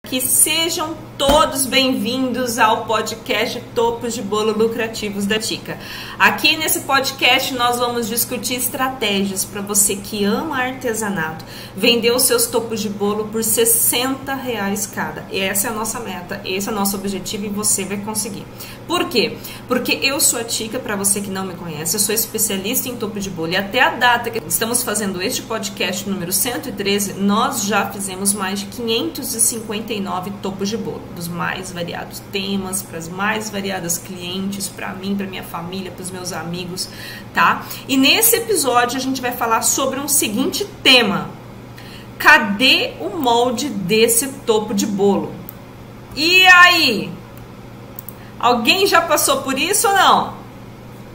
Que sejam todos bem-vindos ao podcast Topos de Bolo Lucrativos da Tica. Aqui nesse podcast nós vamos discutir estratégias para você que ama artesanato vender os seus topos de bolo por R$60 cada. E essa é a nossa meta, esse é o nosso objetivo e você vai conseguir. Por quê? Porque eu sou a Tica, para você que não me conhece, eu sou especialista em topo de bolo e até a data que estamos fazendo este podcast número 113, nós já fizemos mais de 559 topos de bolo, dos mais variados temas, para as mais variadas clientes, para mim, para minha família, para os meus amigos, tá? E nesse episódio a gente vai falar sobre um seguinte tema: cadê o molde desse topo de bolo? E aí? Alguém já passou por isso ou não?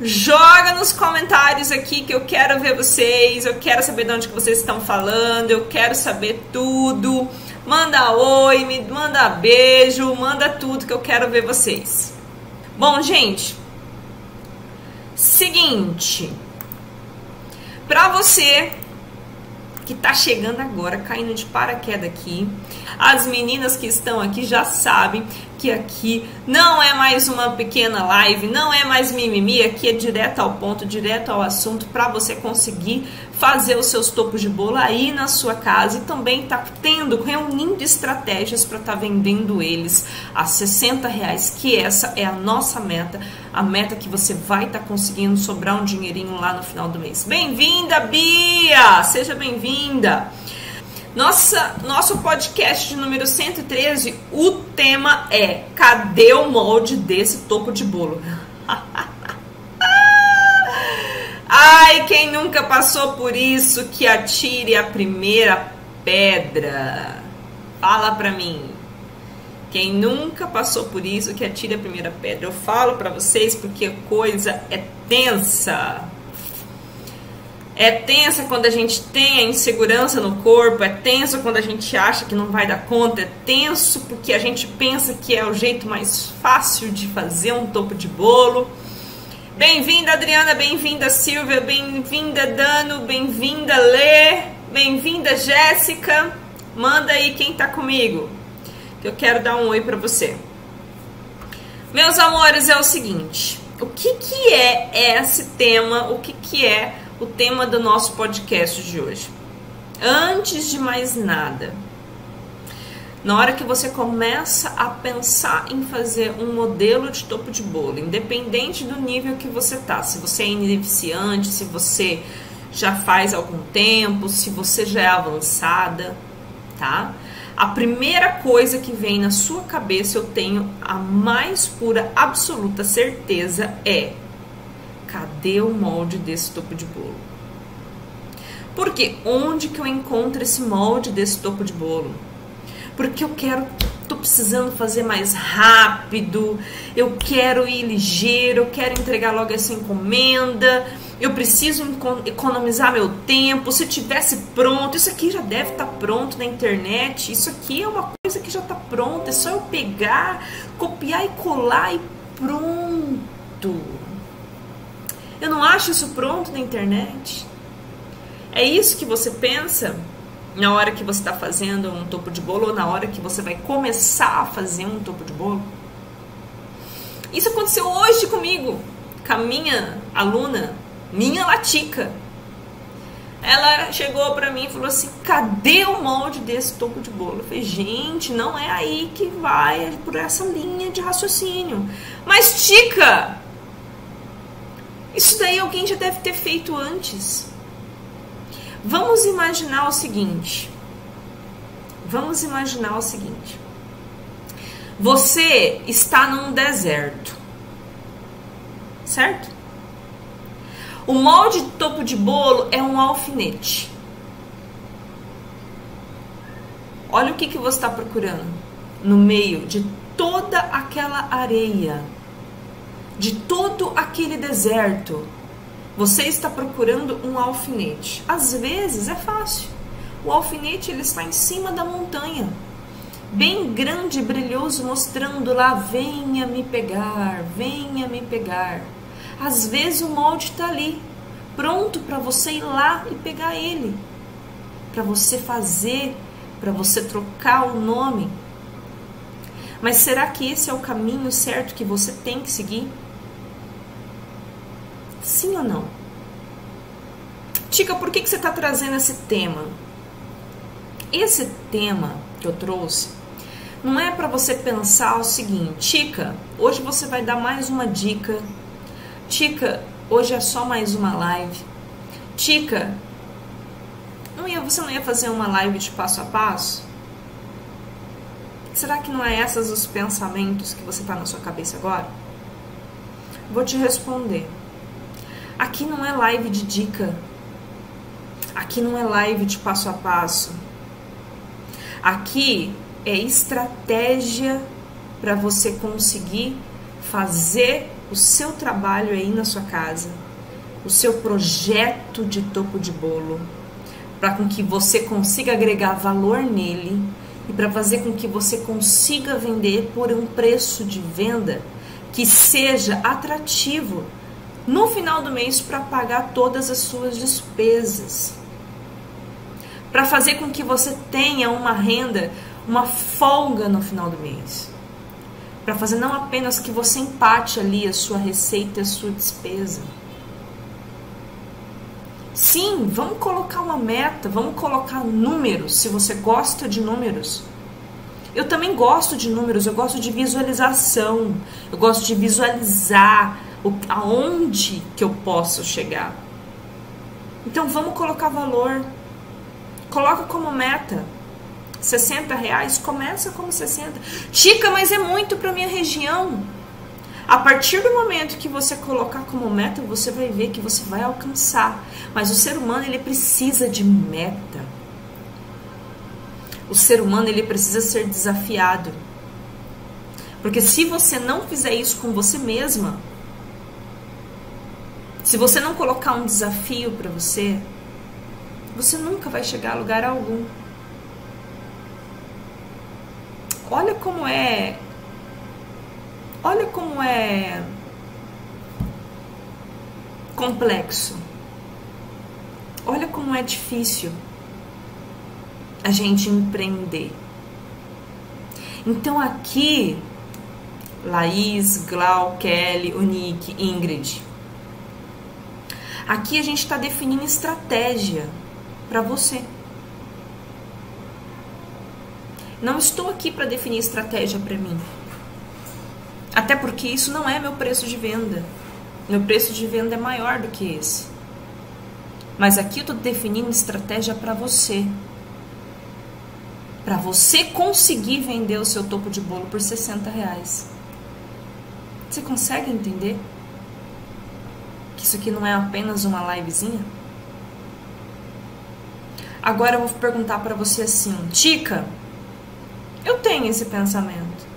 Joga nos comentários aqui que eu quero ver vocês, eu quero saber de onde que vocês estão falando, eu quero saber tudo. Manda oi, me manda beijo, manda tudo que eu quero ver vocês. Bom, gente, seguinte, pra você que tá chegando agora, caindo de paraquedas aqui, as meninas que estão aqui já sabem que aqui não é mais uma pequena live, não é mais mimimi, aqui é direto ao ponto, direto ao assunto, para você conseguir fazer os seus topos de bolo aí na sua casa e também tá reunindo estratégias para estar vendendo eles a R$60, que essa é a nossa meta, a meta que você vai estar conseguindo sobrar um dinheirinho lá no final do mês. Bem-vinda, Bia! Seja bem-vinda! Nosso podcast de número 113, o tema é: cadê o molde desse topo de bolo? Ai, quem nunca passou por isso, que atire a primeira pedra. Fala pra mim. Quem nunca passou por isso, que atire a primeira pedra. Eu falo pra vocês porque a coisa é tensa. É tensa quando a gente tem a insegurança no corpo, é tenso quando a gente acha que não vai dar conta, é tenso porque a gente pensa que é o jeito mais fácil de fazer um topo de bolo. Bem-vinda, Adriana, bem-vinda, Silvia, bem-vinda, Dano, bem-vinda, Lê, bem-vinda, Jéssica. Manda aí quem tá comigo, que eu quero dar um oi pra você. Meus amores, é o seguinte, o que é esse tema, o que é o tema do nosso podcast de hoje? Antes de mais nada, na hora que você começa a pensar em fazer um modelo de topo de bolo, independente do nível que você tá, se você é iniciante, se você já faz algum tempo, se você já é avançada, tá? A primeira coisa que vem na sua cabeça, eu tenho a mais pura, absoluta certeza, é: cadê o molde desse topo de bolo? Porque onde que eu encontro esse molde desse topo de bolo? Porque tô precisando fazer mais rápido, eu quero ir ligeiro, eu quero entregar logo essa encomenda, eu preciso economizar meu tempo. Se tivesse pronto, isso aqui já deve estar pronto na internet, isso aqui é uma coisa que já está pronta, é só eu pegar, copiar e colar e pronto. Eu não acho isso pronto na internet. É isso que você pensa na hora que você está fazendo um topo de bolo ou na hora que você vai começar a fazer um topo de bolo? Isso aconteceu hoje comigo, com a minha aluna, minha Latica. Ela chegou para mim e falou assim: cadê o molde desse topo de bolo? Eu falei: gente, não é aí que vai, é por essa linha de raciocínio. Mas, Tica, isso daí alguém já deve ter feito antes. Vamos imaginar o seguinte. Você está num deserto, certo? O molde de topo de bolo é um alfinete. Olha o que você está procurando no meio de toda aquela areia, de todo aquele deserto. Você está procurando um alfinete. Às vezes é fácil. O alfinete ele está em cima da montanha, bem grande e brilhoso, mostrando lá: venha me pegar, venha me pegar. Às vezes o molde está ali, pronto para você ir lá e pegar ele, para você fazer, para você trocar o nome, Mas será que esse é o caminho certo que você tem que seguir? Sim ou não? Tica, por que você está trazendo esse tema? Esse tema que eu trouxe não é para você pensar o seguinte: Tica, hoje você vai dar mais uma dica. Tica, hoje é só mais uma live. Tica, você não ia fazer uma live de passo a passo? Será que não é esses os pensamentos que você está na sua cabeça agora? Vou te responder. Aqui não é live de dica. Aqui não é live de passo a passo. Aqui é estratégia para você conseguir fazer o seu trabalho aí na sua casa, o seu projeto de topo de bolo, para com que você consiga agregar valor nele e para fazer com que você consiga vender por um preço de venda que seja atrativo no final do mês para pagar todas as suas despesas. Para fazer com que você tenha uma renda, uma folga no final do mês. Para fazer não apenas que você empate ali a sua receita e a sua despesa. Sim, vamos colocar uma meta, vamos colocar números, se você gosta de números. Eu também gosto de números, eu gosto de visualização, eu gosto de visualizar aonde que eu posso chegar. Então vamos colocar valor. Coloca como meta R$60, começa como 60. Tica, mas é muito para minha região. A partir do momento que você colocar como meta, você vai ver que você vai alcançar. Mas o ser humano, ele precisa de meta. O ser humano, ele precisa ser desafiado. Porque se você não fizer isso com você mesma, se você não colocar um desafio para você, você nunca vai chegar a lugar algum. Olha como é complexo. Olha como é difícil a gente empreender. Então aqui, Laís, Glau, Kelly, Unique, Ingrid, aqui a gente está definindo estratégia para você. Não estou aqui para definir estratégia para mim. Até porque isso não é meu preço de venda. Meu preço de venda é maior do que esse. Mas aqui eu estou definindo estratégia para você. Para você conseguir vender o seu topo de bolo por R$60. Você consegue entender? Que isso aqui não é apenas uma livezinha? Agora eu vou perguntar para você assim: Tica, eu tenho esse pensamento.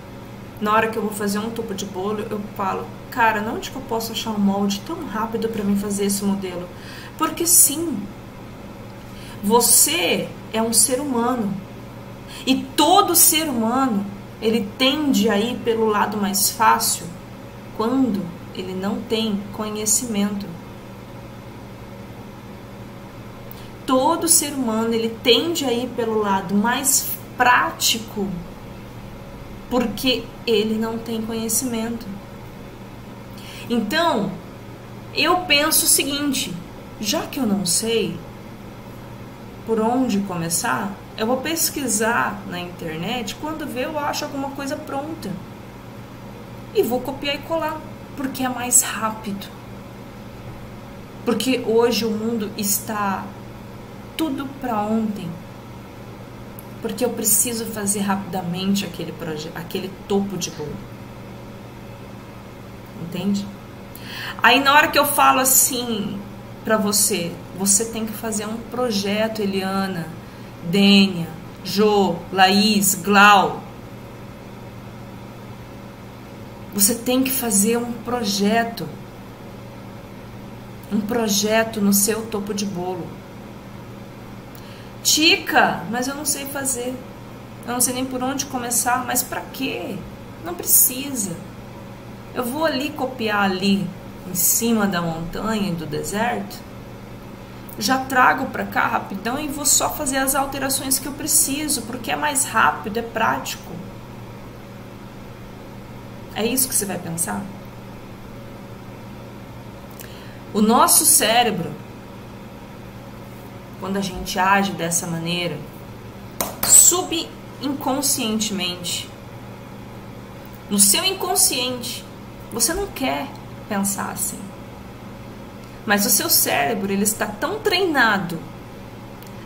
Na hora que eu vou fazer um topo de bolo, eu falo, cara, onde que eu posso achar um molde tão rápido para mim fazer esse modelo? Porque sim, você é um ser humano. E todo ser humano, ele tende a ir pelo lado mais fácil quando ele não tem conhecimento. Todo ser humano, ele tende a ir pelo lado mais prático porque ele não tem conhecimento. Então, eu penso o seguinte: já que eu não sei por onde começar, eu vou pesquisar na internet, quando ver eu acho alguma coisa pronta e vou copiar e colar, porque é mais rápido. Porque hoje o mundo está tudo para ontem. Porque eu preciso fazer rapidamente aquele topo de bolo. Entende? Aí na hora que eu falo assim para você, você tem que fazer um projeto, Eliana, Dênia, Jô, Laís, Glau. Você tem que fazer um projeto no seu topo de bolo. Tica, mas eu não sei fazer. Eu não sei nem por onde começar. Mas pra quê? Não precisa. Eu vou ali copiar ali em cima da montanha e do deserto. Já trago pra cá rapidão e vou só fazer as alterações que eu preciso, porque é mais rápido, é prático. É isso que você vai pensar? O nosso cérebro, quando a gente age dessa maneira, subinconscientemente, no seu inconsciente, você não quer pensar assim. Mas o seu cérebro, ele está tão treinado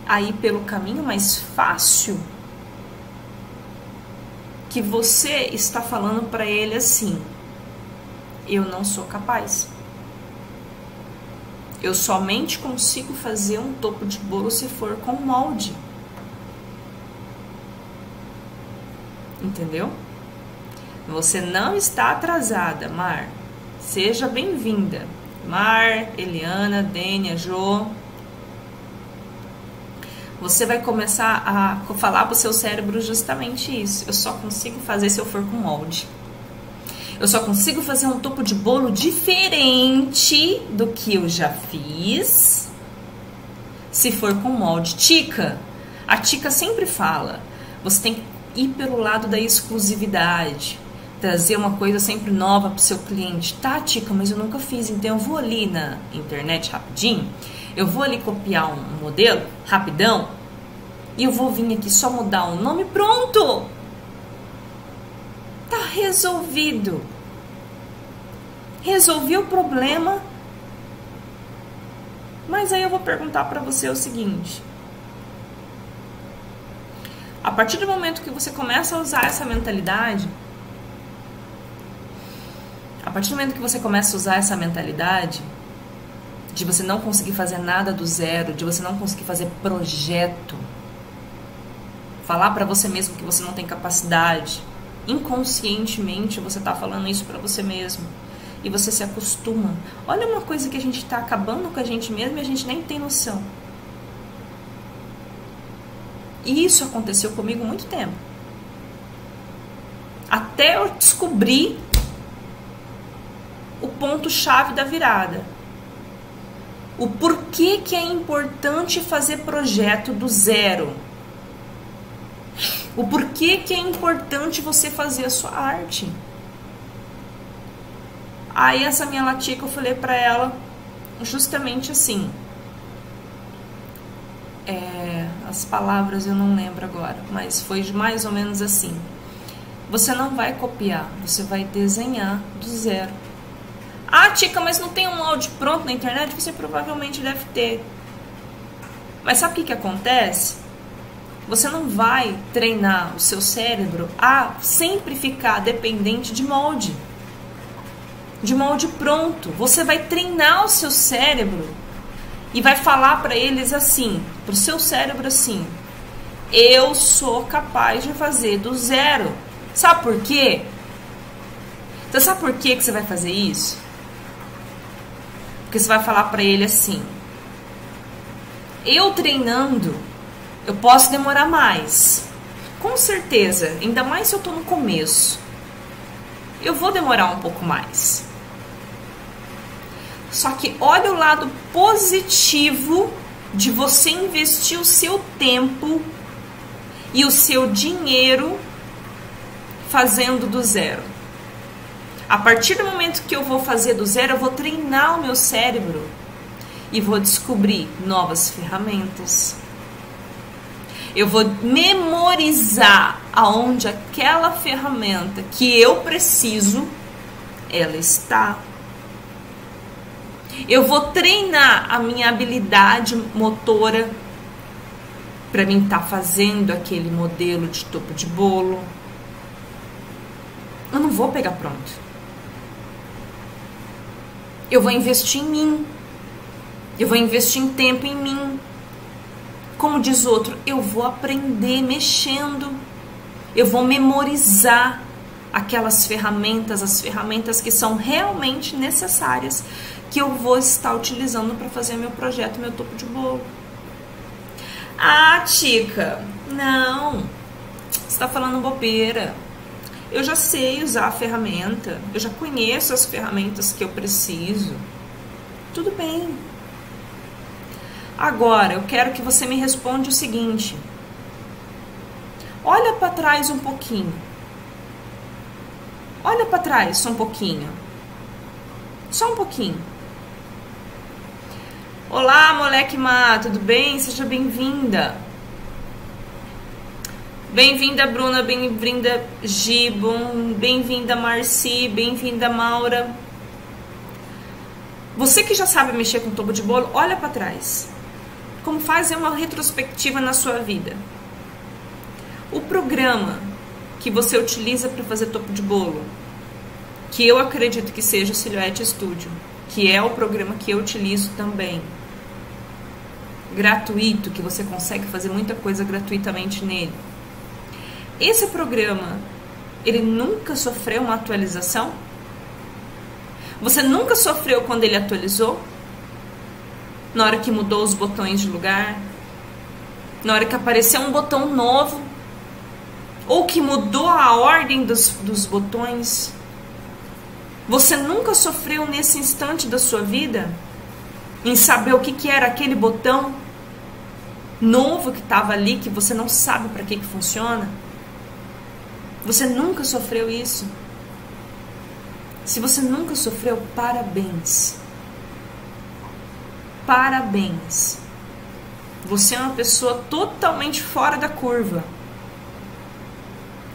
a ir pelo caminho mais fácil que você está falando para ele assim: eu não sou capaz. Eu somente consigo fazer um topo de bolo se for com molde. Entendeu? Você não está atrasada, Mar. Seja bem-vinda. Mar, Eliana, Dênia, Jô. Você vai começar a falar para o seu cérebro justamente isso. Eu só consigo fazer se eu for com molde. Eu só consigo fazer um topo de bolo diferente do que eu já fiz se for com molde. Tica, a Tica sempre fala, você tem que ir pelo lado da exclusividade, trazer uma coisa sempre nova para o seu cliente. Tá, Tica, mas eu nunca fiz, então eu vou ali na internet rapidinho, eu vou ali copiar um modelo rapidão e eu vou vir aqui só mudar o nome, pronto! Tá resolvido. Resolvi o problema. Mas aí eu vou perguntar para você o seguinte: a partir do momento que você começa a usar essa mentalidade, de você não conseguir fazer nada do zero, de você não conseguir fazer projeto, falar para você mesmo que você não tem capacidade, inconscientemente você tá falando isso para você mesmo e você se acostuma. Olha uma coisa que a gente tá acabando com a gente mesmo e a gente nem tem noção. E isso aconteceu comigo há muito tempo, até eu descobrir o ponto-chave da virada. O porquê que é importante fazer projeto do zero. O porquê que é importante você fazer a sua arte. Aí essa minha latica, eu falei pra ela justamente assim. As palavras eu não lembro agora, mas foi mais ou menos assim: você não vai copiar, você vai desenhar do zero. Ah, Tica, mas não tem um molde pronto na internet? Você provavelmente deve ter. Mas sabe o que acontece? Você não vai treinar o seu cérebro a sempre ficar dependente de molde pronto. Você vai treinar o seu cérebro e vai falar para eles assim, para o seu cérebro assim: eu sou capaz de fazer do zero. Sabe por quê? Você sabe por quê que você vai fazer isso? Porque você vai falar para ele assim: eu treinando, eu posso demorar mais. Com certeza, ainda mais se eu tô no começo, eu vou demorar um pouco mais. Só que olha o lado positivo de você investir o seu tempo e o seu dinheiro fazendo do zero. A partir do momento que eu vou fazer do zero, eu vou treinar o meu cérebro e vou descobrir novas ferramentas. Eu vou memorizar aonde aquela ferramenta que eu preciso, ela está. Eu vou treinar a minha habilidade motora para mim estar fazendo aquele modelo de topo de bolo. Eu não vou pegar pronto. Eu vou investir em mim. Eu vou investir em tempo em mim. Como diz outro, eu vou aprender mexendo. Eu vou memorizar aquelas ferramentas, as ferramentas que são realmente necessárias, que eu vou estar utilizando para fazer meu projeto, meu topo de bolo. Ah, Tica, não, você está falando bobeira. Eu já sei usar a ferramenta, eu já conheço as ferramentas que eu preciso. Tudo bem. Agora, eu quero que você me responda o seguinte: olha para trás um pouquinho. Olha para trás só um pouquinho. Só um pouquinho. Olá, moleque Má, tudo bem? Seja bem-vinda. Bem-vinda, Bruna, bem-vinda, Gibon, bem-vinda, Marci, bem-vinda, Maura. Você que já sabe mexer com topo de bolo, olha para trás. Como fazer uma retrospectiva na sua vida. O programa que você utiliza para fazer topo de bolo, que eu acredito que seja o Silhouette Studio, que é o programa que eu utilizo também, gratuito, que você consegue fazer muita coisa gratuitamente nele. Esse programa, ele nunca sofreu uma atualização? Você nunca sofreu quando ele atualizou? Na hora que mudou os botões de lugar? Na hora que apareceu um botão novo? Ou que mudou a ordem dos botões? Você nunca sofreu nesse instante da sua vida? Em saber o que era aquele botão novo que estava ali, que você não sabe para que funciona? Você nunca sofreu isso? Se você nunca sofreu, parabéns. Parabéns. Você é uma pessoa totalmente fora da curva.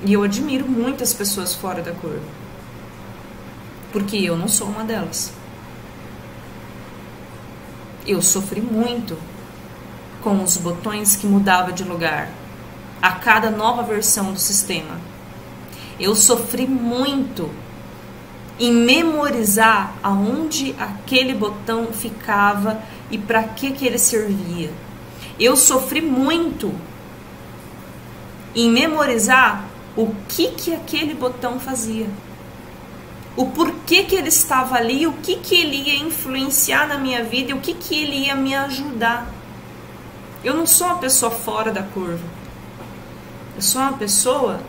E eu admiro muitas pessoas fora da curva. Porque eu não sou uma delas. Eu sofri muito com os botões que mudava de lugar a cada nova versão do sistema. Eu sofri muito em memorizar aonde aquele botão ficava e para que ele servia. Eu sofri muito em memorizar o que aquele botão fazia. O porquê que ele estava ali, o que ele ia influenciar na minha vida e o que ele ia me ajudar. Eu não sou uma pessoa fora da curva. Eu sou uma pessoa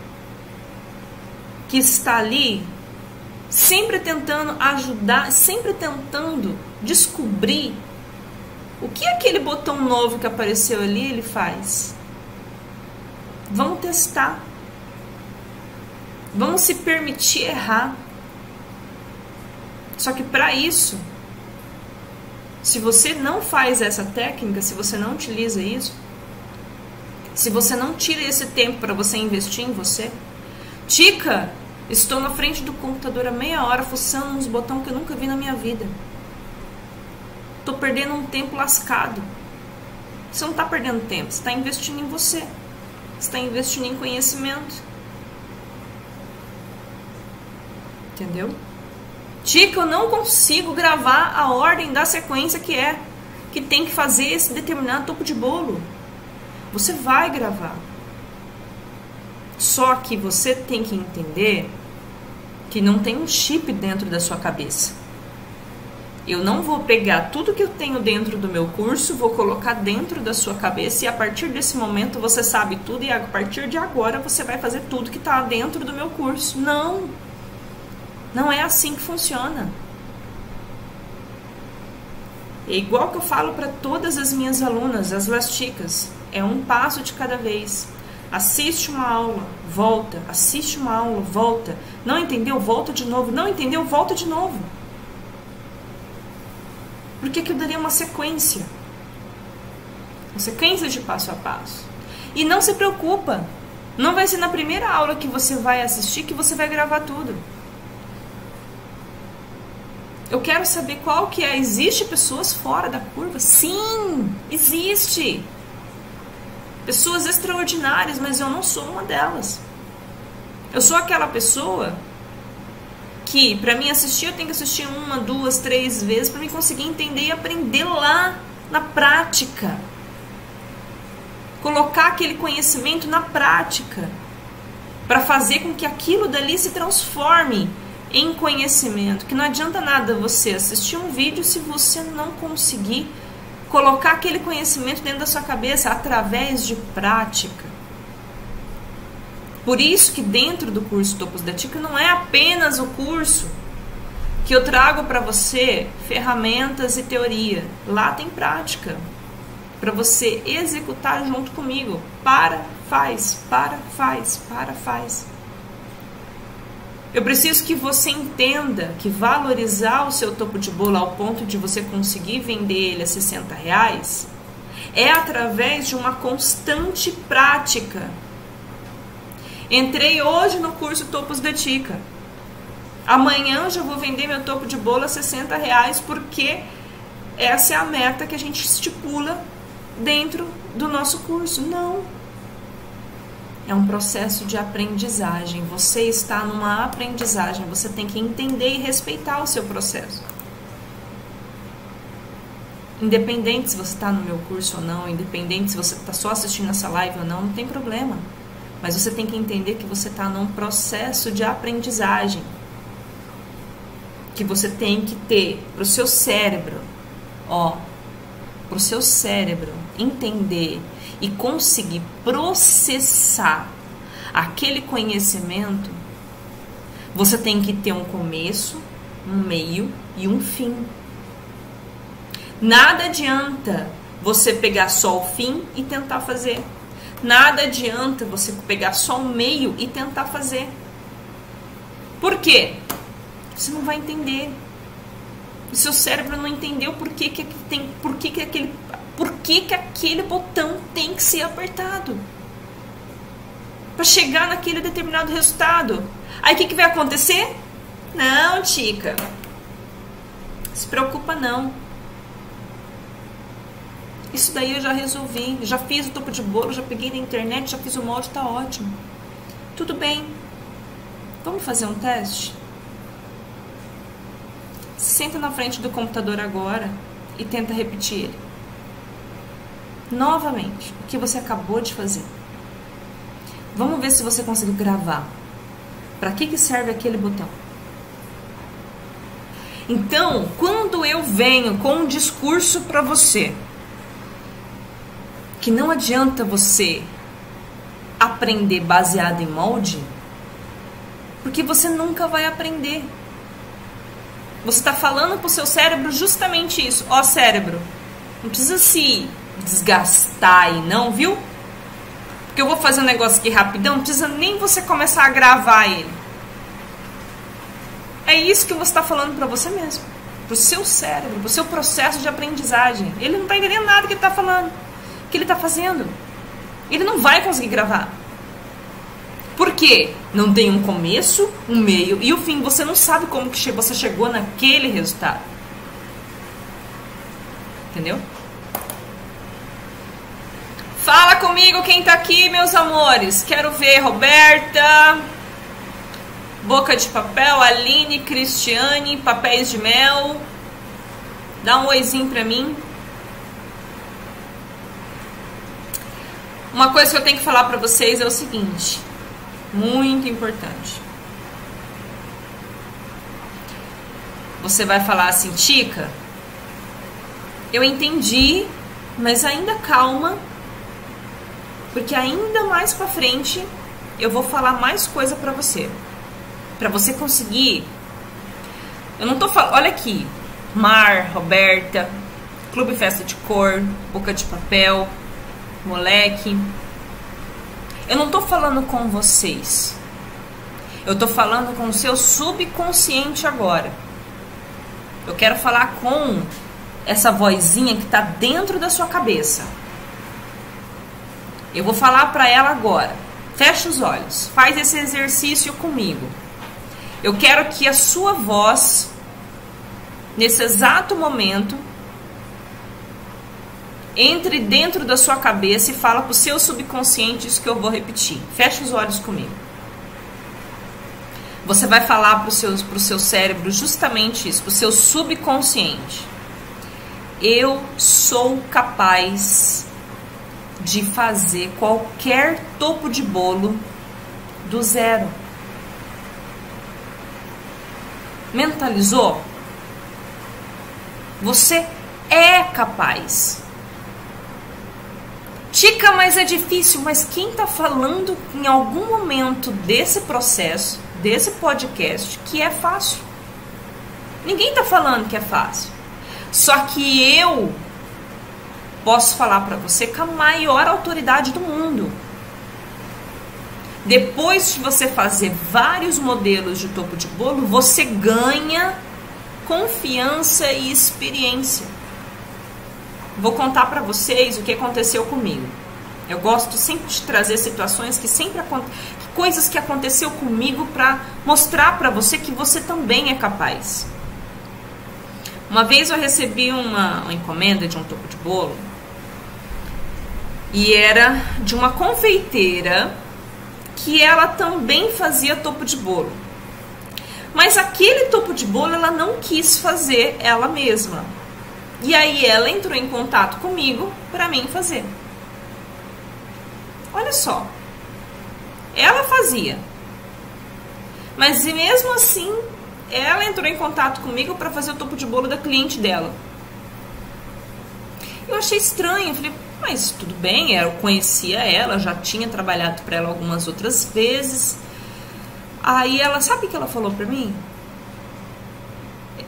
que está ali sempre tentando ajudar, sempre tentando descobrir o que aquele botão novo que apareceu ali ele faz. Vamos testar. Vamos se permitir errar. Só que para isso, se você não faz essa técnica, se você não utiliza isso, se você não tira esse tempo para você investir em você, Tica, estou na frente do computador há meia hora fuçando uns botões que eu nunca vi na minha vida. Estou perdendo um tempo lascado. Você não está perdendo tempo, você está investindo em você. Você está investindo em conhecimento. Entendeu? Tica, eu não consigo gravar a ordem da sequência que tem que fazer esse determinado topo de bolo. Você vai gravar. Só que você tem que entender que não tem um chip dentro da sua cabeça. Eu não vou pegar tudo que eu tenho dentro do meu curso, vou colocar dentro da sua cabeça e a partir desse momento você sabe tudo e a partir de agora você vai fazer tudo que está dentro do meu curso. Não! Não é assim que funciona. É igual que eu falo para todas as minhas alunas, as lasticas. É um passo de cada vez. Assiste uma aula, volta. Assiste uma aula, volta. Não entendeu? Volta de novo. Não entendeu? Volta de novo. Por que eu daria uma sequência? Uma sequência de passo a passo. E não se preocupa. Não vai ser na primeira aula que você vai assistir que você vai gravar tudo. Eu quero saber qual que é. Existe pessoas fora da curva? Sim, existe. Pessoas extraordinárias, mas eu não sou uma delas. Eu sou aquela pessoa que, para mim assistir, eu tenho que assistir 1, 2, 3 vezes para me conseguir entender e aprender lá na prática. Colocar aquele conhecimento na prática para fazer com que aquilo dali se transforme em conhecimento. Que não adianta nada você assistir um vídeo se você não conseguir colocar aquele conhecimento dentro da sua cabeça através de prática. Por isso que dentro do curso Topos da Tica não é apenas o curso que eu trago para você ferramentas e teoria. Lá tem prática para você executar junto comigo. Para, faz, para, faz, para, faz. Eu preciso que você entenda que valorizar o seu topo de bolo ao ponto de você conseguir vender ele a R$60 é através de uma constante prática. Entrei hoje no curso Topos da Tica. Amanhã eu já vou vender meu topo de bolo a R$60 porque essa é a meta que a gente estipula dentro do nosso curso. Não. É um processo de aprendizagem. Você está numa aprendizagem. Você tem que entender e respeitar o seu processo. Independente se você está no meu curso ou não, independente se você está só assistindo essa live ou não tem problema. Mas você tem que entender que você está num processo de aprendizagem. Que você tem que ter para o seu cérebro, para o seu cérebro entender e conseguir processar aquele conhecimento, você tem que ter um começo, um meio e um fim. Nada adianta você pegar só o fim e tentar fazer. Nada adianta você pegar só o meio e tentar fazer. Por quê? Você não vai entender. O seu cérebro não entendeu por que aquele botão tem que ser apertado para chegar naquele determinado resultado. Aí o que vai acontecer? Não, Tica, se preocupa não. Isso daí eu já resolvi, já fiz o topo de bolo, já peguei na internet, já fiz o molde, tá ótimo. Tudo bem. Vamos fazer um teste? Senta na frente do computador agora e tenta repetir ele. Novamente, o que você acabou de fazer. Vamos ver se você conseguiu gravar. Para que serve aquele botão? Então, quando eu venho com um discurso para você, que não adianta você aprender baseado em molde, porque você nunca vai aprender. Você está falando para o seu cérebro justamente isso. Ó, cérebro, não precisa se desgastar aí não, viu? Porque eu vou fazer um negócio aqui rapidão, não precisa nem você começar a gravar ele. É isso que você está falando para você mesmo. Para o seu cérebro, para o seu processo de aprendizagem. Ele não está entendendo nada que ele está falando. Que ele está fazendo. Ele não vai conseguir gravar. Por quê? Não tem um começo, um meio e o fim. Você não sabe como que você chegou naquele resultado. Entendeu? Fala comigo quem tá aqui, meus amores. Quero ver Roberta, Boca de Papel, Aline, Cristiane, Papéis de Mel. Dá um oizinho pra mim. Uma coisa que eu tenho que falar pra vocês é o seguinte, muito importante. Você vai falar assim, Tica, eu entendi, mas ainda calma, porque ainda mais pra frente eu vou falar mais coisa pra você conseguir. Eu não tô falando, olha aqui, Mar, Roberta, Clube Festa de Cor, Boca de Papel, Moleque, eu não tô falando com vocês, eu tô falando com o seu subconsciente agora. Eu quero falar com essa vozinha que tá dentro da sua cabeça. Eu vou falar pra ela agora. Fecha os olhos, faz esse exercício comigo. Eu quero que a sua voz, nesse exato momento, entre dentro da sua cabeça e fala para o seu subconsciente isso que eu vou repetir. Fecha os olhos comigo. Você vai falar para o seu cérebro justamente isso, para o seu subconsciente. Eu sou capaz de fazer qualquer topo de bolo do zero. Mentalizou? Você é capaz. Tica, mas é difícil. Mas quem está falando em algum momento desse processo, desse podcast, que é fácil? Ninguém está falando que é fácil. Só que eu posso falar para você com a maior autoridade do mundo Depois de você fazer vários modelos de topo de bolo, você ganha confiança e experiência. Vou contar para vocês o que aconteceu comigo. Eu gosto sempre de trazer situações coisas que aconteceu comigo para mostrar para você que você também é capaz. Uma vez eu recebi uma encomenda de um topo de bolo e era de uma confeiteira que ela também fazia topo de bolo. Mas aquele topo de bolo ela não quis fazer ela mesma. E aí ela entrou em contato comigo para mim fazer. Olha só. Ela fazia. Mas mesmo assim, ela entrou em contato comigo para fazer o topo de bolo da cliente dela. Eu achei estranho, falei, mas tudo bem, eu conhecia ela, já tinha trabalhado para ela algumas outras vezes. Aí ela, sabe o que ela falou para mim?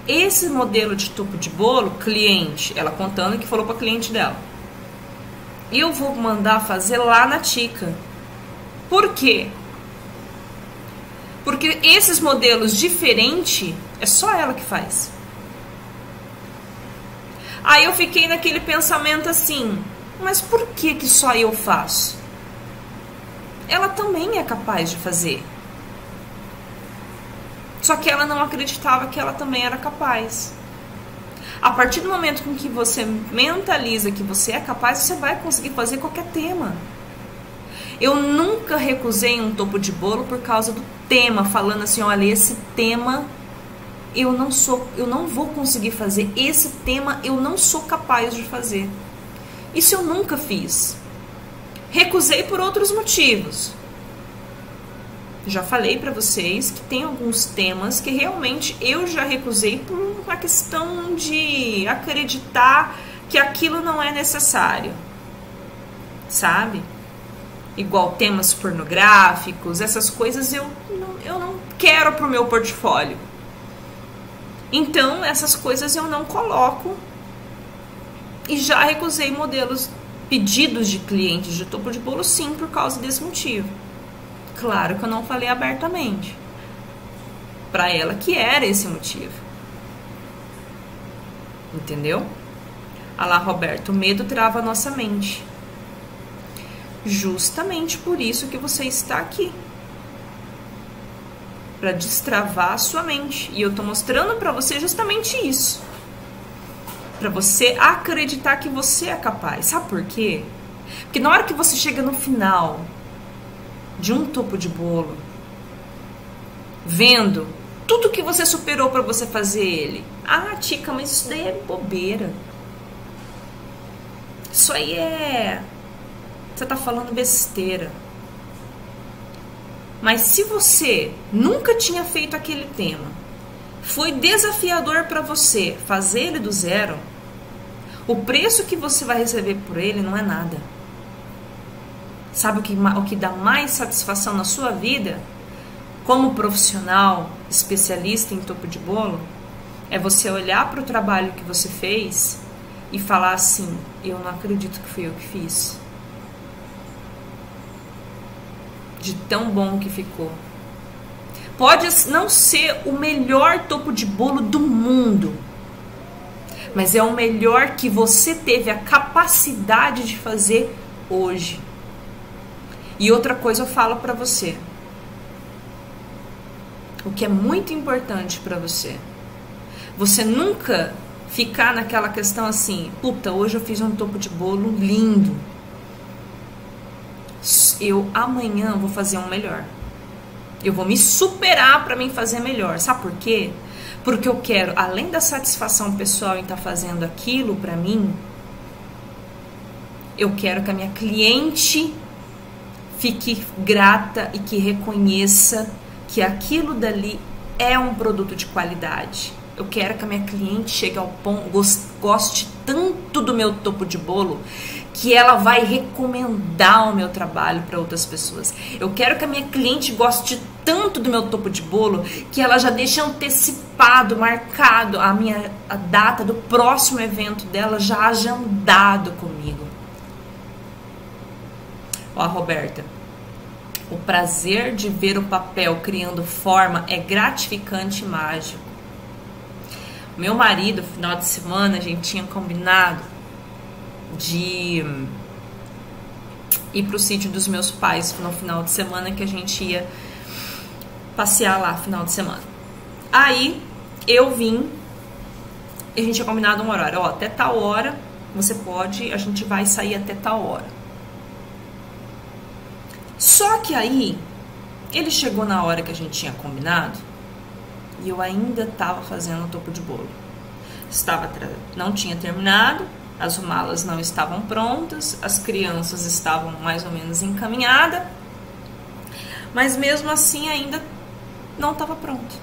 Esse modelo de topo de bolo, cliente, ela contando que falou para cliente dela, eu vou mandar fazer lá na Tica. Por quê? Porque esses modelos diferentes é só ela que faz. Aí eu fiquei naquele pensamento assim, mas por que só eu faço? Ela também é capaz de fazer. Só que ela não acreditava que ela também era capaz. A partir do momento com que você mentaliza que você é capaz, você vai conseguir fazer qualquer tema. Eu nunca recusei um topo de bolo por causa do tema, falando assim, olha, esse tema eu não vou conseguir fazer, esse tema eu não sou capaz de fazer. Isso eu nunca fiz. Recusei por outros motivos. Já falei para vocês que tem alguns temas que realmente eu já recusei por uma questão de acreditar que aquilo não é necessário. Sabe? Igual temas pornográficos, essas coisas eu não quero pro meu portfólio. Então, essas coisas eu não coloco. E já recusei pedidos de clientes de topo de bolo, sim, por causa desse motivo. Claro que eu não falei abertamente para ela que era esse motivo. Entendeu? Ah lá, Roberto, o medo trava a nossa mente. Justamente por isso que você está aqui. Para destravar a sua mente. E eu tô mostrando para você justamente isso. Para você acreditar que você é capaz. Sabe por quê? Porque na hora que você chega no final de um topo de bolo, vendo tudo que você superou para você fazer ele. Ah, Tica, mas isso daí é bobeira. Isso aí é... Você tá falando besteira. Mas se você nunca tinha feito aquele tema, foi desafiador para você fazer ele do zero, o preço que você vai receber por ele não é nada. Sabe o que dá mais satisfação na sua vida, como profissional, especialista em topo de bolo? É você olhar para o trabalho que você fez e falar assim, eu não acredito que fui eu que fiz. De tão bom que ficou. Pode não ser o melhor topo de bolo do mundo, mas é o melhor que você teve a capacidade de fazer hoje. E outra coisa eu falo pra você, o que é muito importante pra você, você nunca ficar naquela questão assim, puta, hoje eu fiz um topo de bolo lindo, eu amanhã vou fazer um melhor, eu vou me superar pra mim fazer melhor. Sabe por quê? Porque eu quero, além da satisfação pessoal em estar fazendo aquilo pra mim, eu quero que a minha cliente fique grata e que reconheça que aquilo dali é um produto de qualidade. Eu quero que a minha cliente chegue ao ponto, goste tanto do meu topo de bolo, que ela vai recomendar o meu trabalho para outras pessoas. Eu quero que a minha cliente goste tanto do meu topo de bolo, que ela já deixe antecipado, marcado a data do próximo evento dela, já agendado comigo. Ó, Roberta, O prazer de ver o papel criando forma é gratificante e mágico. Meu marido, no final de semana, a gente tinha combinado de ir pro sítio dos meus pais no final de semana, que a gente ia passear lá no final de semana. Aí eu vim e a gente tinha combinado um horário. Ó, até tal hora você pode, a gente vai sair até tal hora. Só que aí ele chegou na hora que a gente tinha combinado e eu ainda estava fazendo o topo de bolo. Não tinha terminado, as malas não estavam prontas, as crianças estavam mais ou menos encaminhadas, mas mesmo assim ainda não estava pronto.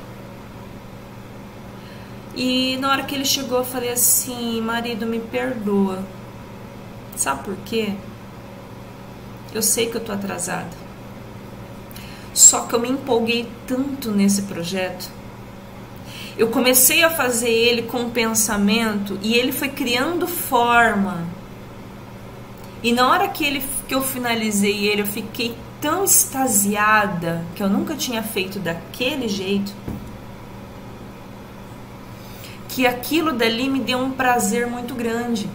E na hora que ele chegou eu falei assim: marido, me perdoa. Sabe por quê? Eu sei que eu tô atrasada. Só que eu me empolguei tanto nesse projeto. Eu comecei a fazer ele com um pensamento e ele foi criando forma. E na hora que eu finalizei ele, eu fiquei tão extasiada que eu nunca tinha feito daquele jeito, que aquilo dali me deu um prazer muito grande.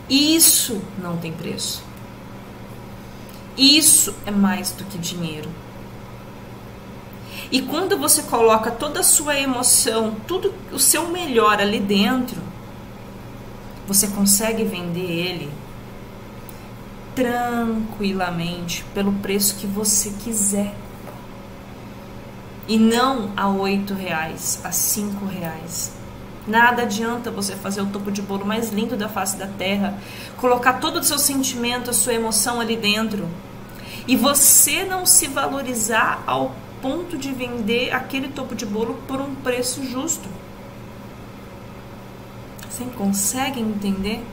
Isso não tem preço. Isso é mais do que dinheiro. E quando você coloca toda a sua emoção, tudo o seu melhor ali dentro, você consegue vender ele tranquilamente pelo preço que você quiser. E não a R$8, a R$5. Nada adianta você fazer o topo de bolo mais lindo da face da terra, colocar todo o seu sentimento, a sua emoção ali dentro, e você não se valorizar ao ponto de vender aquele topo de bolo por um preço justo. Você consegue entender?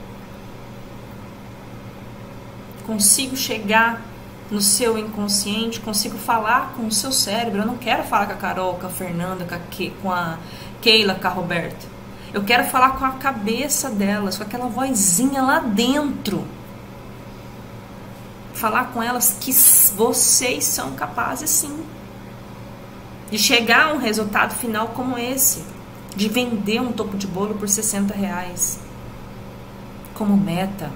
Consigo chegar no seu inconsciente, consigo falar com o seu cérebro. Eu não quero falar com a Carol, com a Fernanda, com a Keila, com a Roberta. Eu quero falar com a cabeça delas, com aquela vozinha lá dentro. Falar com elas que vocês são capazes sim de chegar a um resultado final como esse, de vender um topo de bolo por R$60 como meta.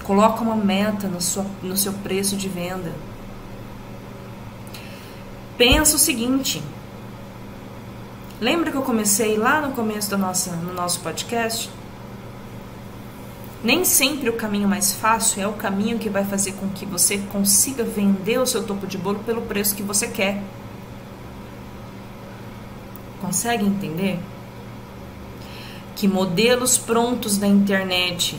Coloca uma meta no seu preço de venda. Pensa o seguinte. Lembra que eu comecei lá no começo no nosso podcast? Nem sempre o caminho mais fácil é o caminho que vai fazer com que você consiga vender o seu topo de bolo pelo preço que você quer. Consegue entender? Que modelos prontos da internet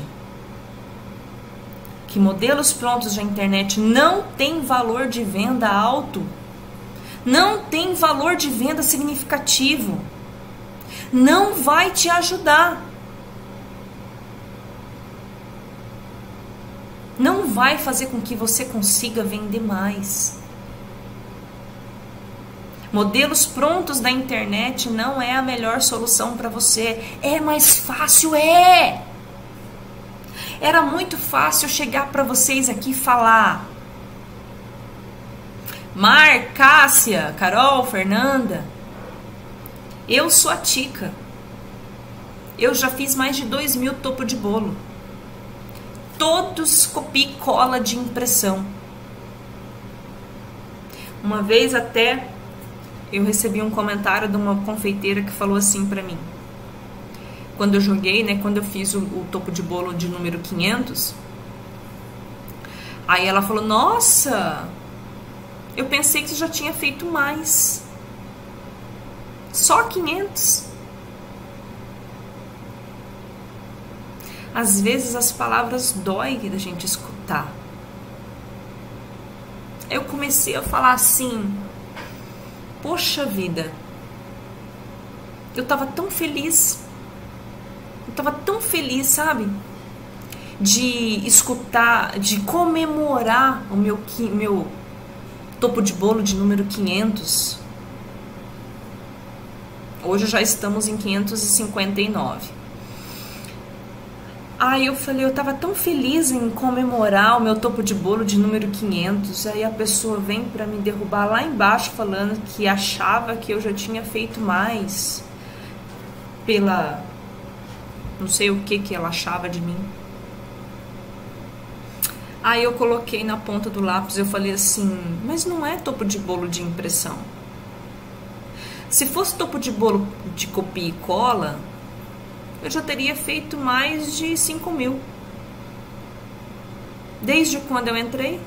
não têm valor de venda alto, não tem valor de venda significativo, não vai te ajudar, não vai fazer com que você consiga vender mais. Modelos prontos da internet não é a melhor solução para você. É mais fácil, Era muito fácil chegar para vocês aqui e falar: Mar, Cássia, Carol, Fernanda, eu sou a Tica. Eu já fiz mais de 2.000 topo de bolo. Todos copia e cola de impressão. Uma vez até eu recebi um comentário de uma confeiteira que falou assim para mim. Quando eu joguei, quando eu fiz o topo de bolo de número 500, aí ela falou: nossa, eu pensei que você já tinha feito mais. Só 500. Às vezes as palavras doem da gente escutar. Eu comecei a falar assim: poxa vida, eu tava tão feliz. Eu tava tão feliz, sabe? De escutar, de comemorar o meu topo de bolo de número 500. Hoje já estamos em 559. Aí eu falei, eu tava tão feliz em comemorar o meu topo de bolo de número 500. Aí a pessoa vem pra me derrubar lá embaixo falando que achava que eu já tinha feito mais pela... não sei o que ela achava de mim. Aí eu coloquei na ponta do lápis, eu falei assim, mas não é topo de bolo de impressão. Se fosse topo de bolo de copia e cola, eu já teria feito mais de 5.000. Desde quando eu entrei.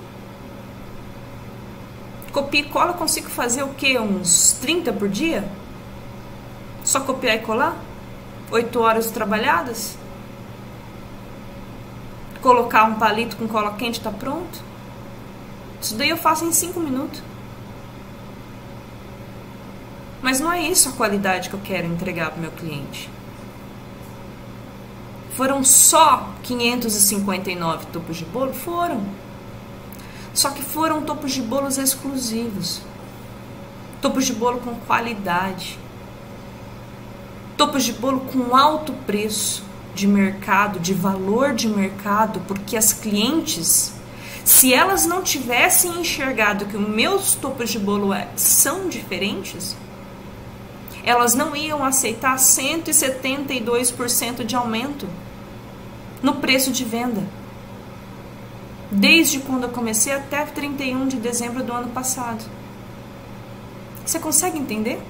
Copia e cola eu consigo fazer o quê? Uns 30 por dia? Só copiar e colar? 8 horas trabalhadas? Colocar um palito com cola quente, tá pronto? Isso daí eu faço em 5 minutos. Mas não é isso a qualidade que eu quero entregar para o meu cliente. Foram só 559 topos de bolo? Foram. Só que foram topos de bolos exclusivos. Topos de bolo com qualidade. Topos de bolo com alto preço de mercado, de valor de mercado, porque as clientes, se elas não tivessem enxergado que os meus topos de bolo são diferentes, elas não iam aceitar 172% de aumento no preço de venda. Desde quando eu comecei até 31 de dezembro do ano passado. Você consegue entender?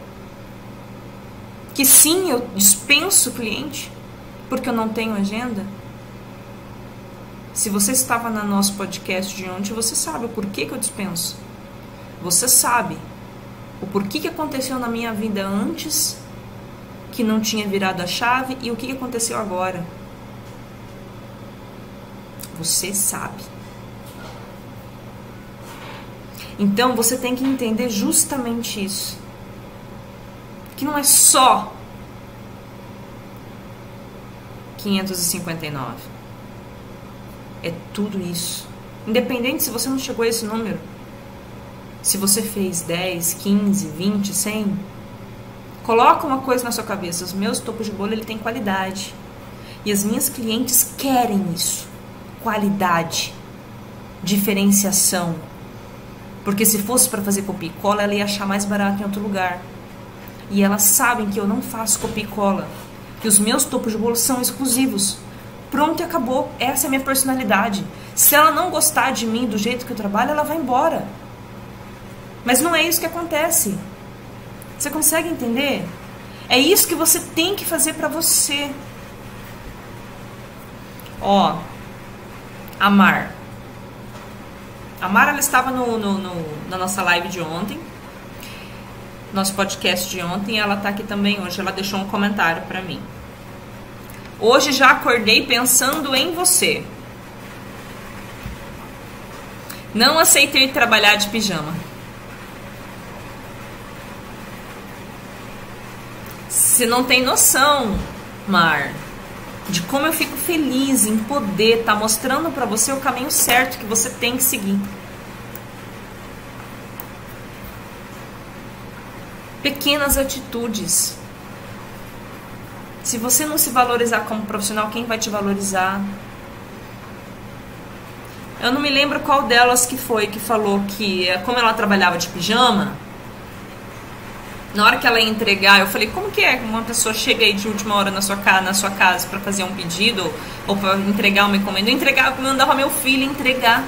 Que sim, eu dispenso o cliente porque eu não tenho agenda. Se você estava no nosso podcast de ontem, você sabe o porquê que eu dispenso. Você sabe o porquê que aconteceu na minha vida antes, que não tinha virado a chave, e o que aconteceu agora. Você sabe. Então você tem que entender justamente isso. Que não é só 559. É tudo isso. Independente se você não chegou a esse número. Se você fez 10, 15, 20, 100, coloca uma coisa na sua cabeça. Os meus topos de bolo, ele tem qualidade. E as minhas clientes querem isso. Qualidade. Diferenciação. Porque se fosse para fazer copia e cola, ela ia achar mais barato em outro lugar. E elas sabem que eu não faço copia e cola. Que os meus topos de bolo são exclusivos. Pronto e acabou. Essa é a minha personalidade. Se ela não gostar de mim, do jeito que eu trabalho, ela vai embora. Mas não é isso que acontece. Você consegue entender? É isso que você tem que fazer pra você. Ó, a Mar. A Mar, ela estava na nossa live de ontem. Nosso podcast de ontem. Ela tá aqui também hoje. Ela deixou um comentário pra mim. Hoje já acordei pensando em você. Não aceitei trabalhar de pijama. Você não tem noção, Mar, de como eu fico feliz em poder estar mostrando para você o caminho certo que você tem que seguir. Pequenas atitudes. Se você não se valorizar como profissional, quem vai te valorizar? Eu não me lembro qual delas que foi que falou que, como ela trabalhava de pijama, na hora que ela ia entregar, eu falei, como que é que uma pessoa chega aí de última hora na sua casa para fazer um pedido ou para entregar uma encomenda? Eu entregava, eu mandava meu filho entregar.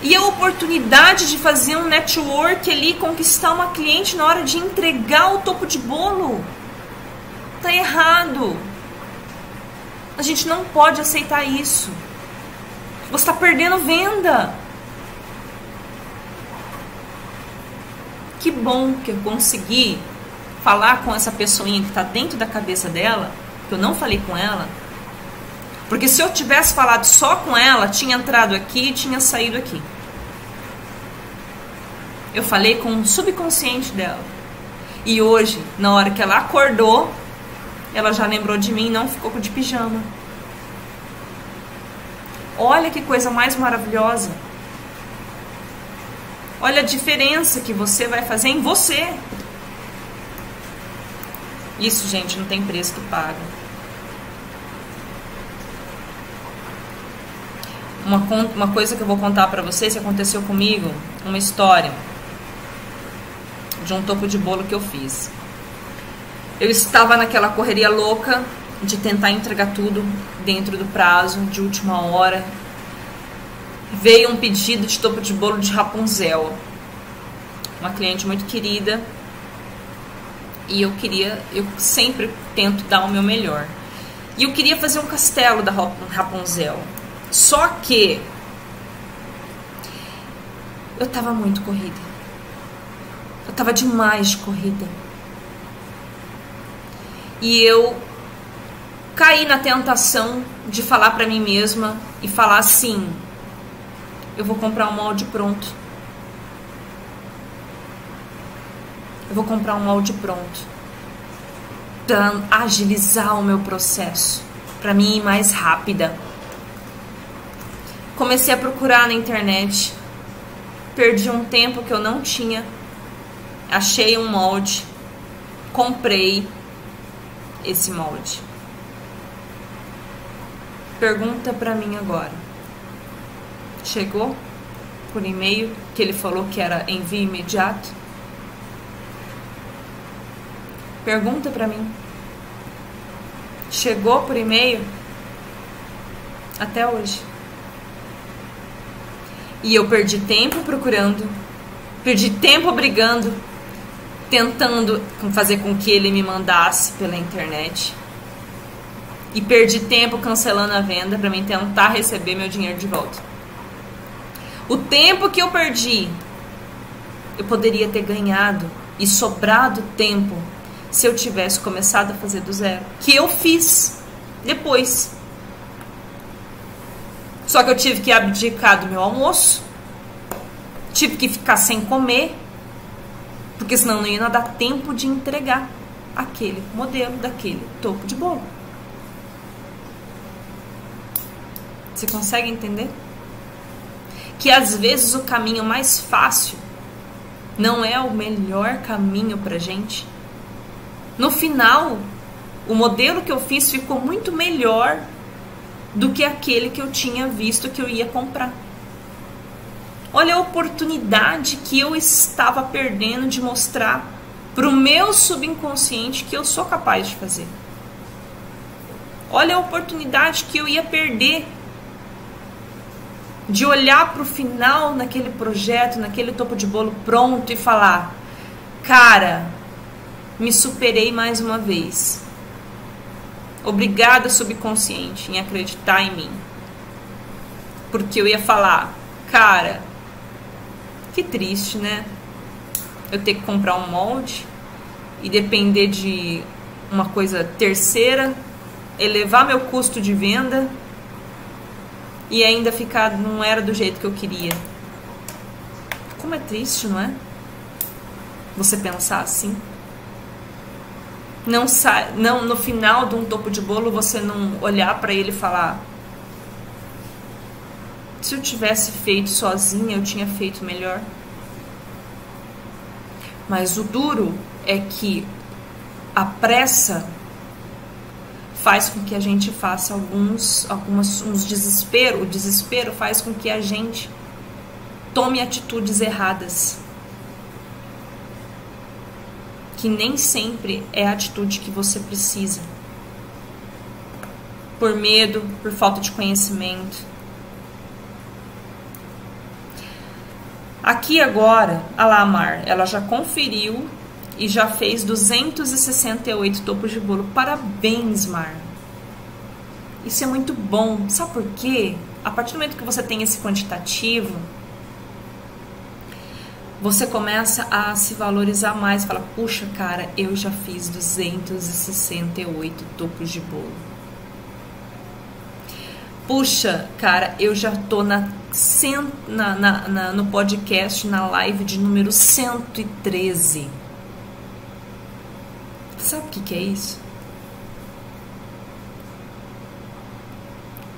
E a oportunidade de fazer um network ali, conquistar uma cliente na hora de entregar o topo de bolo. Tá errado. A gente não pode aceitar isso. Você está perdendo venda. Que bom que eu consegui falar com essa pessoinha que está dentro da cabeça dela, que eu não falei com ela. Porque se eu tivesse falado só com ela, tinha entrado aqui e tinha saído aqui. Eu falei com o subconsciente dela. E hoje, na hora que ela acordou, ela já lembrou de mim e não ficou de pijama. Olha que coisa mais maravilhosa. Olha a diferença que você vai fazer em você. Isso, gente, não tem preço que paga. uma coisa que eu vou contar pra vocês que aconteceu comigo, uma história de um topo de bolo que eu fiz. Eu estava naquela correria louca de tentar entregar tudo dentro do prazo, de última hora. Veio um pedido de topo de bolo de Rapunzel, uma cliente muito querida, e eu sempre tento dar o meu melhor. E eu queria fazer um castelo da Rapunzel. Só que eu tava muito corrida. Eu tava demais corrida. E eu caí na tentação de falar pra mim mesma e falar assim: eu vou comprar um molde pronto. Eu vou comprar um molde pronto pra agilizar o meu processo, pra mim ir mais rápida. Comecei a procurar na internet, perdi um tempo que eu não tinha, achei um molde, comprei esse molde. Pergunta pra mim agora: chegou por e-mail que ele falou que era envio imediato? Pergunta pra mim: chegou por e-mail? Até hoje. E eu perdi tempo procurando, perdi tempo brigando, tentando fazer com que ele me mandasse pela internet. E perdi tempo cancelando a venda para mim tentar receber meu dinheiro de volta. O tempo que eu perdi, eu poderia ter ganhado e sobrado tempo se eu tivesse começado a fazer do zero. Que eu fiz depois. Só que eu tive que abdicar do meu almoço, tive que ficar sem comer, porque senão não ia dar tempo de entregar aquele modelo daquele topo de bolo. Você consegue entender? Que às vezes o caminho mais fácil não é o melhor caminho pra gente. No final, o modelo que eu fiz ficou muito melhor do que aquele que eu tinha visto que eu ia comprar. Olha a oportunidade que eu estava perdendo de mostrar para o meu subconsciente que eu sou capaz de fazer. Olha a oportunidade que eu ia perder de olhar para o final naquele projeto, naquele topo de bolo pronto e falar: cara, me superei mais uma vez. Obrigada, subconsciente, em acreditar em mim. Porque eu ia falar: cara, que triste, né? Eu ter que comprar um molde e depender de uma coisa terceira, elevar meu custo de venda e ainda ficar, não era do jeito que eu queria. Como é triste, não é? Você pensar assim. Não, no final de um topo de bolo você não olhar para ele e falar: se eu tivesse feito sozinha eu tinha feito melhor. Mas o duro é que a pressa faz com que a gente faça uns desespero. O desespero faz com que a gente tome atitudes erradas, que nem sempre é a atitude que você precisa. Por medo, por falta de conhecimento. Aqui agora, a Lamar, ela já conferiu e já fez 268 topos de bolo. Parabéns, Mar. Isso é muito bom. Sabe por quê? A partir do momento que você tem esse quantitativo, você começa a se valorizar mais. Fala: puxa, cara, eu já fiz 268 topos de bolo. Puxa, cara, eu já tô no podcast, na live de número 113. Sabe o que é isso?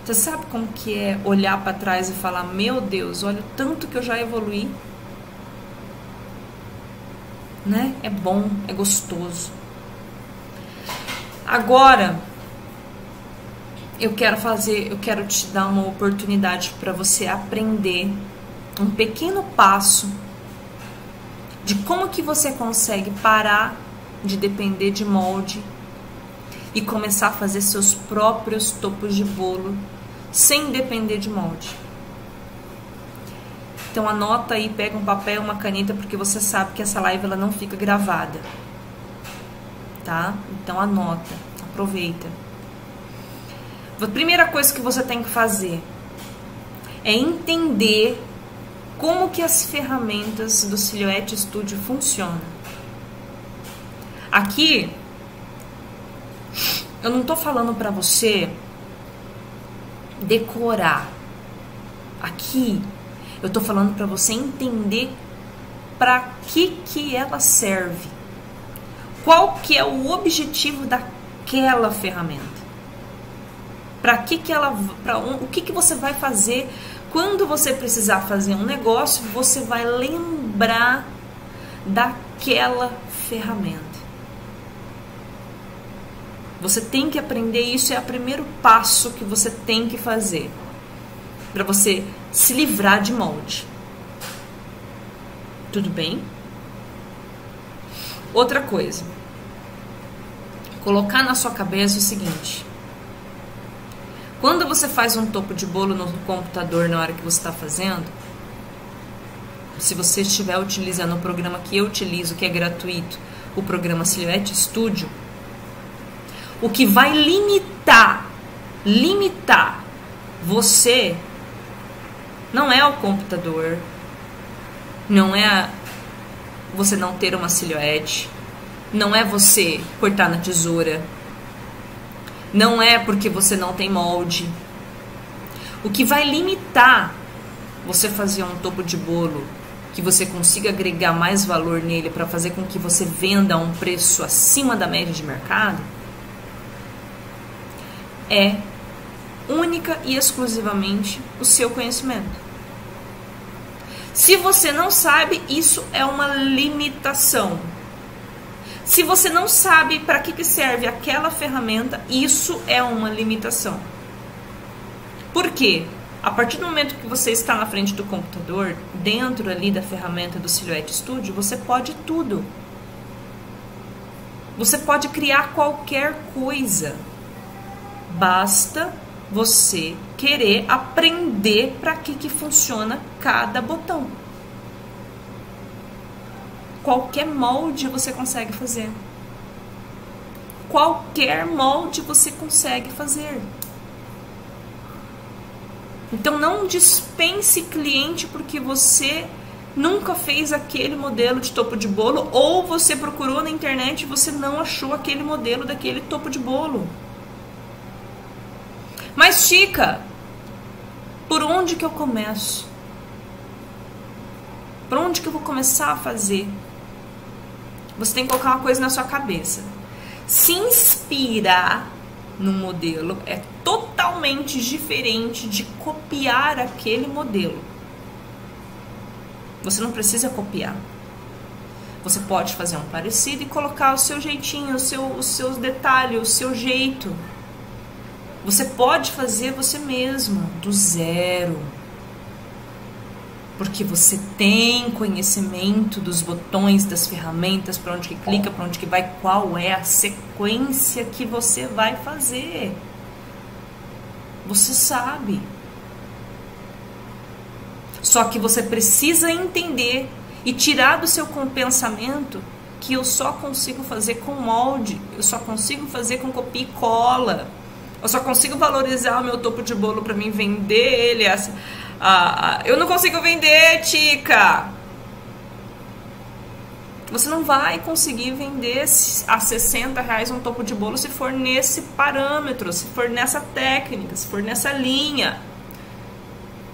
Você sabe como que é olhar para trás e falar: meu Deus, olha o tanto que eu já evoluí? Né? É bom, é gostoso. Agora, eu quero te dar uma oportunidade para você aprender um pequeno passo de como que você consegue parar de depender de molde e começar a fazer seus próprios topos de bolo sem depender de molde. Então anota aí, pega um papel, uma caneta, porque você sabe que essa live ela não fica gravada, tá? Então anota, aproveita. A primeira coisa que você tem que fazer é entender como que as ferramentas do Silhouette Studio funcionam. Aqui eu não tô falando para você decorar. Aqui eu tô falando para você entender para que ela serve. Qual que é o objetivo daquela ferramenta? O que você vai fazer quando você precisar fazer um negócio? Você vai lembrar daquela ferramenta. Você tem que aprender isso, é o primeiro passo que você tem que fazer para você se livrar de molde. Tudo bem? Outra coisa, colocar na sua cabeça o seguinte: quando você faz um topo de bolo no computador na hora que você está fazendo, se você estiver utilizando o programa que eu utilizo, que é gratuito, o programa Silhouette Studio, o que vai limitar você não é o computador, não é você não ter uma silhuete, não é você cortar na tesoura, não é porque você não tem molde. O que vai limitar você fazer um topo de bolo que você consiga agregar mais valor nele para fazer com que você venda a um preço acima da média de mercado é única e exclusivamente o seu conhecimento. Se você não sabe, isso é uma limitação. Se você não sabe para que serve aquela ferramenta, isso é uma limitação. Por quê? A partir do momento que você está na frente do computador, dentro ali da ferramenta do Silhouette Studio, você pode tudo. Você pode criar qualquer coisa. Basta você querer aprender para que funciona cada botão. Qualquer molde você consegue fazer. Qualquer molde você consegue fazer. Então não dispense cliente porque você nunca fez aquele modelo de topo de bolo, ou você procurou na internet e você não achou aquele modelo daquele topo de bolo. Mas, Chica, por onde que eu começo? Por onde que eu vou começar a fazer? Você tem que colocar uma coisa na sua cabeça. Se inspirar no modelo é totalmente diferente de copiar aquele modelo. Você não precisa copiar. Você pode fazer um parecido e colocar o seu jeitinho, os seus detalhes, o seu jeito. Você pode fazer você mesma, do zero. Porque você tem conhecimento dos botões, das ferramentas, para onde que clica, para onde que vai, qual é a sequência que você vai fazer. Você sabe. Só que você precisa entender e tirar do seu pensamento que eu só consigo fazer com molde, eu só consigo fazer com copia e cola. Eu só consigo valorizar o meu topo de bolo para mim vender ele. Eu não consigo vender, Tica. Você não vai conseguir vender a R$60 um topo de bolo se for nesse parâmetro, se for nessa técnica, se for nessa linha.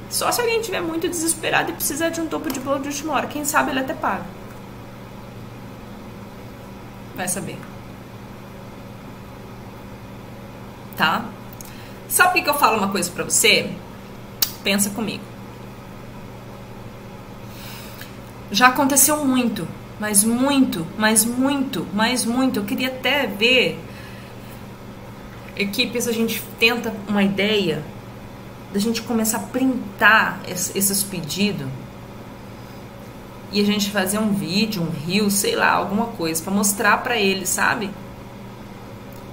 Só se alguém estiver muito desesperado e precisar de um topo de bolo de última hora. Quem sabe ele até paga. Vai saber. Tá? Sabe por que eu falo uma coisa pra você? Pensa comigo. Já aconteceu muito, mas muito. Eu queria até ver. equipes, a gente tenta uma ideia da gente começar a printar esses pedidos e a gente fazer um vídeo, um reel, sei lá, alguma coisa para mostrar para eles, sabe?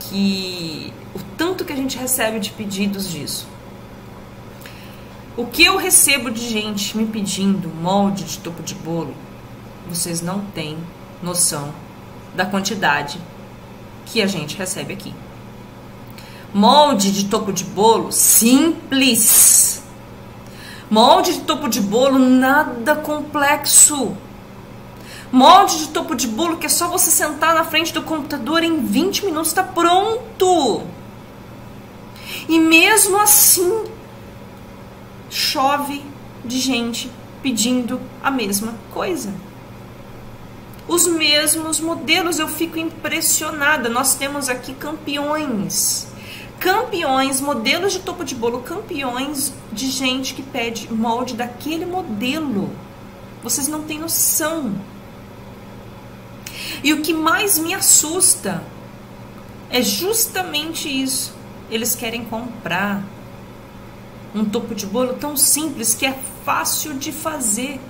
Que o tanto que a gente recebe de pedidos disso. O que eu recebo de gente me pedindo molde de topo de bolo, vocês não têm noção da quantidade que a gente recebe aqui. Molde de topo de bolo simples. Molde de topo de bolo nada complexo. Molde de topo de bolo que é só você sentar na frente do computador em 20 minutos está pronto. E mesmo assim chove de gente pedindo a mesma coisa. Os mesmos modelos, eu fico impressionada. Nós temos aqui campeões. Campeões, modelos de topo de bolo, campeões de gente que pede molde daquele modelo. Vocês não têm noção. E o que mais me assusta é justamente isso. Eles querem comprar um topo de bolo tão simples que é fácil de fazer.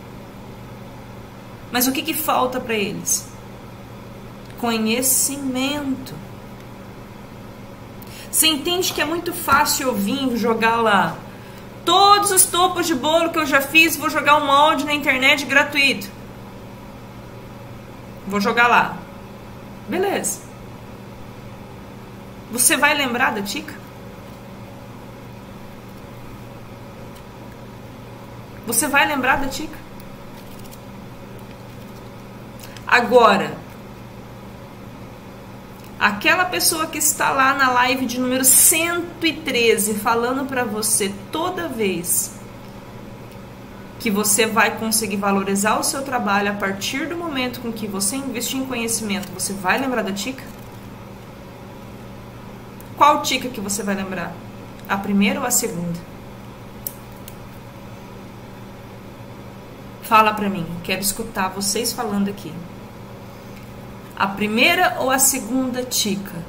Mas o que falta para eles? Conhecimento. Você entende que é muito fácil eu vir jogar lá todos os topos de bolo que eu já fiz, vou jogar um molde na internet gratuito. Vou jogar lá. Beleza. Você vai lembrar da Tica? Você vai lembrar da Tica? Agora, aquela pessoa que está lá na live de número 113 falando para você toda vez que você vai conseguir valorizar o seu trabalho a partir do momento com que você investir em conhecimento, você vai lembrar da Tica? Qual Tica que você vai lembrar? A primeira ou a segunda? Fala pra mim, quero escutar vocês falando aqui. A primeira ou a segunda Tica?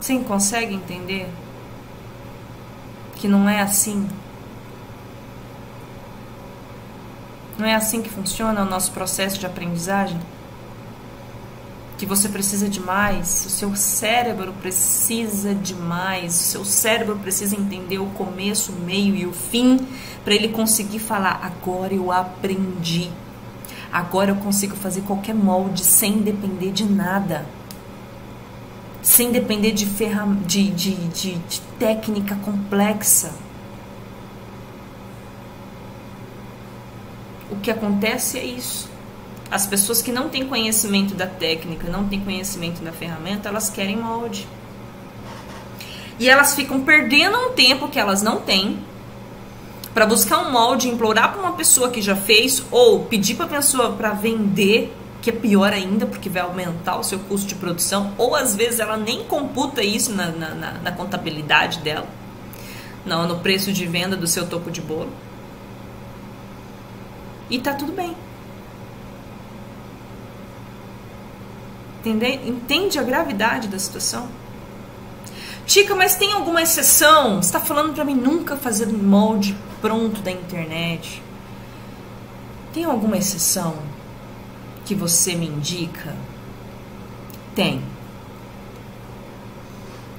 Você consegue entender que não é assim? Não é assim que funciona o nosso processo de aprendizagem? Que você precisa de mais, o seu cérebro precisa de mais, o seu cérebro precisa entender o começo, o meio e o fim para ele conseguir falar, agora eu aprendi. Agora eu consigo fazer qualquer molde sem depender de nada. Sem depender de técnica complexa. O que acontece é isso. As pessoas que não têm conhecimento da técnica, não têm conhecimento da ferramenta, elas querem molde. E elas ficam perdendo um tempo que elas não têm para buscar um molde, implorar para uma pessoa que já fez ou pedir para a pessoa para vender, que é pior ainda, porque vai aumentar o seu custo de produção, ou às vezes ela nem computa isso na contabilidade dela, não, no preço de venda do seu topo de bolo. E tá tudo bem. Entende a gravidade da situação? Tica, mas tem alguma exceção? Você está falando para mim nunca fazer um molde pronto da internet. Tem alguma exceção que você me indica? Tem.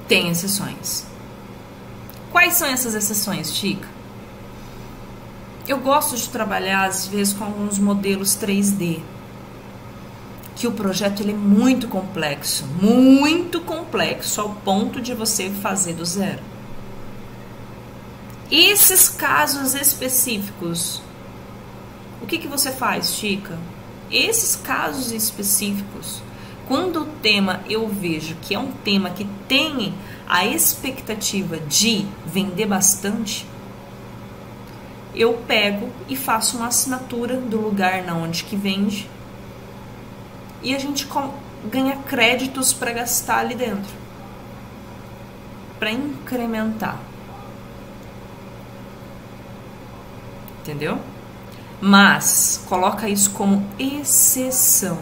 Tem exceções. Quais são essas exceções, Tica? Eu gosto de trabalhar, às vezes, com alguns modelos 3D. Que o projeto ele é muito complexo ao ponto de você fazer do zero. Esses casos específicos, o que você faz, Tica? Esses casos específicos, quando o tema eu vejo que é um tema que tem a expectativa de vender bastante, eu pego e faço uma assinatura do lugar na onde que vende e a gente ganha créditos para gastar ali dentro, para incrementar. Entendeu? Mas coloca isso como exceção.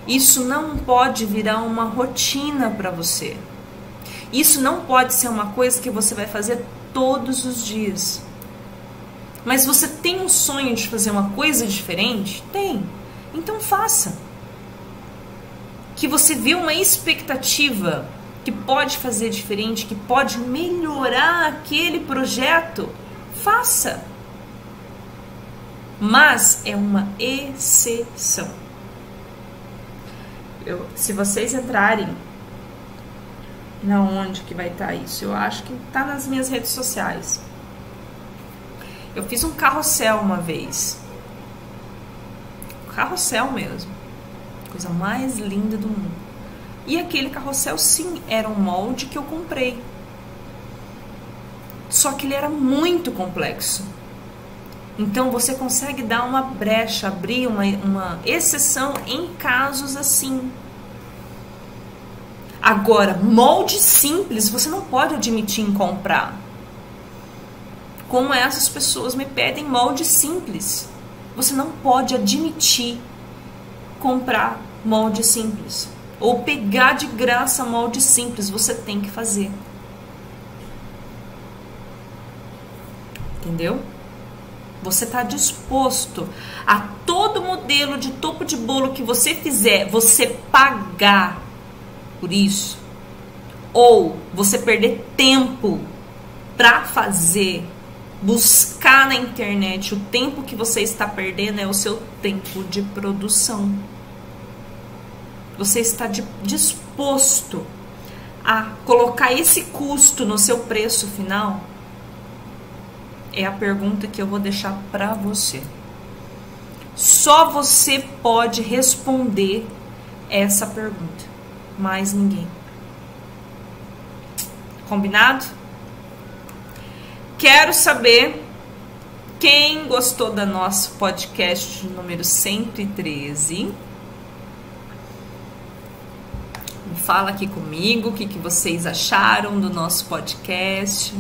Isso não pode virar uma rotina para você. Isso não pode ser uma coisa que você vai fazer todos os dias. Mas você tem um sonho de fazer uma coisa diferente? Tem. Então faça. Que você vê uma expectativa que pode fazer diferente, que pode melhorar aquele projeto, faça. Mas é uma exceção. Se vocês entrarem na onde que vai estar isso, eu acho que está nas minhas redes sociais. Eu fiz um carrossel uma vez. Carrossel mesmo. Coisa mais linda do mundo. E aquele carrossel, sim, era um molde que eu comprei. Só que ele era muito complexo. Então você consegue dar uma brecha, abrir uma exceção em casos assim. Agora, molde simples você não pode admitir em comprar. Como essas pessoas me pedem molde simples. Você não pode admitir comprar molde simples. Ou pegar de graça molde simples. Você tem que fazer. Entendeu? Você está disposto a todo modelo de topo de bolo que você fizer, você pagar por isso? Ou você perder tempo para fazer, buscar na internet? O tempo que você está perdendo é o seu tempo de produção. Você está disposto a colocar esse custo no seu preço final? É a pergunta que eu vou deixar para você. Só você pode responder essa pergunta. Mais ninguém. Combinado? Quero saber quem gostou do nosso podcast número 113. Fala aqui comigo o que vocês acharam do nosso podcast.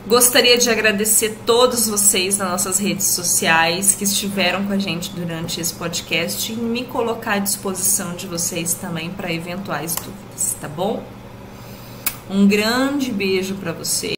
Gostaria de agradecer todos vocês nas nossas redes sociais que estiveram com a gente durante esse podcast e me colocar à disposição de vocês também para eventuais dúvidas, tá bom? Um grande beijo para vocês.